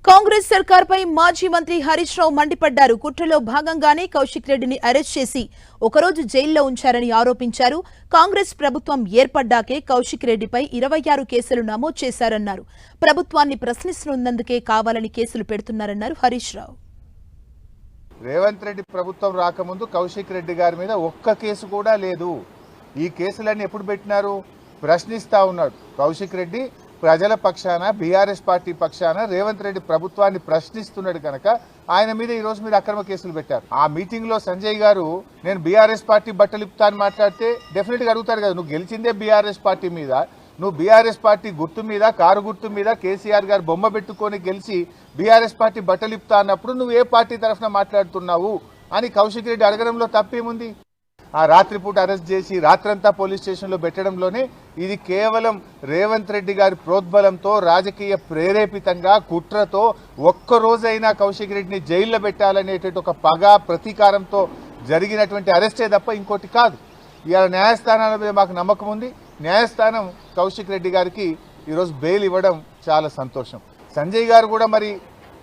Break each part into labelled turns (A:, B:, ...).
A: కాంగ్రెస్ సర్కార్పై మాజీ మంత్రి హరీష్ రావు మండిపడ్డారు. కుట్రలో భాగంగానే కౌశిక్ రెడ్డిని అరెస్ట్ చేసి ఒకరోజు జైల్లో ఉంచారని ఆరోపించారు. కాంగ్రెస్ ప్రభుత్వం ఏర్పడ్డాకే కౌశిక్ రెడ్డిపై 26 కేసులు నమోదు చేశారన్నారు. ప్రభుత్వాన్ని ప్రశ్నిస్తున్నందుకే కావాలని కేసులు పెడుతున్నారన్నారు హరీష్ రావు.
B: రేవంత్ రెడ్డి ప్రభుత్వం రాకముందు కౌశిక్ రెడ్డి గారి మీద ఒక్క కేసు కూడా లేదు. ఈ కేసులన్నీ ఎప్పుడు పెట్టినారు? ప్రశ్నిస్తా ఉన్నాడు కౌశిక్ రెడ్డి. ప్రజల పక్షాన, బీఆర్ఎస్ పార్టీ పక్షాన రేవంత్ రెడ్డి ప్రభుత్వాన్ని ప్రశ్నిస్తున్నాడు కనుక ఆయన మీద ఈ రోజు మీరు అక్రమ కేసులు పెట్టారు. ఆ మీటింగ్ లో సంజయ్ గారు నేను బీఆర్ఎస్ పార్టీ బట్టలిప్తా అని మాట్లాడితే డెఫినెట్ గా అడుగుతారు కదా, నువ్వు గెలిచిందే బీఆర్ఎస్ పార్టీ మీద, నువ్వు బీఆర్ఎస్ పార్టీ గుర్తు మీద, కారు గుర్తు మీద కేసీఆర్ గారు బొమ్మ పెట్టుకొని గెలిచి బీఆర్ఎస్ పార్టీ బట్టలిప్తా అన్నప్పుడు నువ్వు ఏ పార్టీ తరఫున మాట్లాడుతున్నావు అని కౌశిక్ రెడ్డి అడగడంలో తప్పేముంది? ఆ రాత్రిపూట అరెస్ట్ చేసి రాత్రంతా పోలీస్ స్టేషన్లో పెట్టడంలోనే ఇది కేవలం రేవంత్ రెడ్డి గారి ప్రోద్బలంతో, రాజకీయ ప్రేరేపితంగా, కుట్రతో ఒక్కరోజైనా కౌశిక్ రెడ్డిని జైల్లో పెట్టాలనేటువంటి ఒక పగ, ప్రతీకారంతో జరిగినటువంటి అరెస్టే తప్ప ఇంకోటి కాదు. ఇవాళ న్యాయస్థానాల మీద మాకు నమ్మకం ఉంది. న్యాయస్థానం కౌశిక్ రెడ్డి గారికి ఈరోజు బెయిల్ ఇవ్వడం చాలా సంతోషం. సంజయ్ గారు కూడా మరి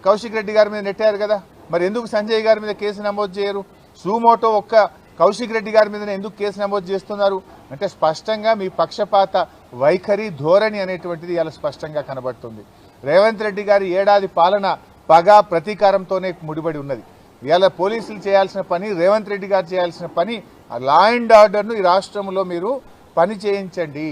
B: కౌశిక్ రెడ్డి గారి మీద నెట్టారు కదా, మరి ఎందుకు సంజయ్ గారి మీద కేసు నమోదు చేయరు? సుమోటో ఒక్క కౌశిక్ రెడ్డి గారి మీద ఎందుకు కేసు నమోదు చేస్తున్నారు అంటే స్పష్టంగా మీ పక్షపాత వైఖరి, ధోరణి అనేటువంటిది ఇలా స్పష్టంగా కనబడుతుంది. రేవంత్ రెడ్డి గారి ఏడాది పాలన పగ, ప్రతీకారంతోనే ముడిపడి ఉన్నది. ఇవాళ పోలీసులు చేయాల్సిన పని, రేవంత్ రెడ్డి గారు చేయాల్సిన పని, లా అండ్ ఆర్డర్ను ఈ రాష్ట్రంలో మీరు పని చేయించండి.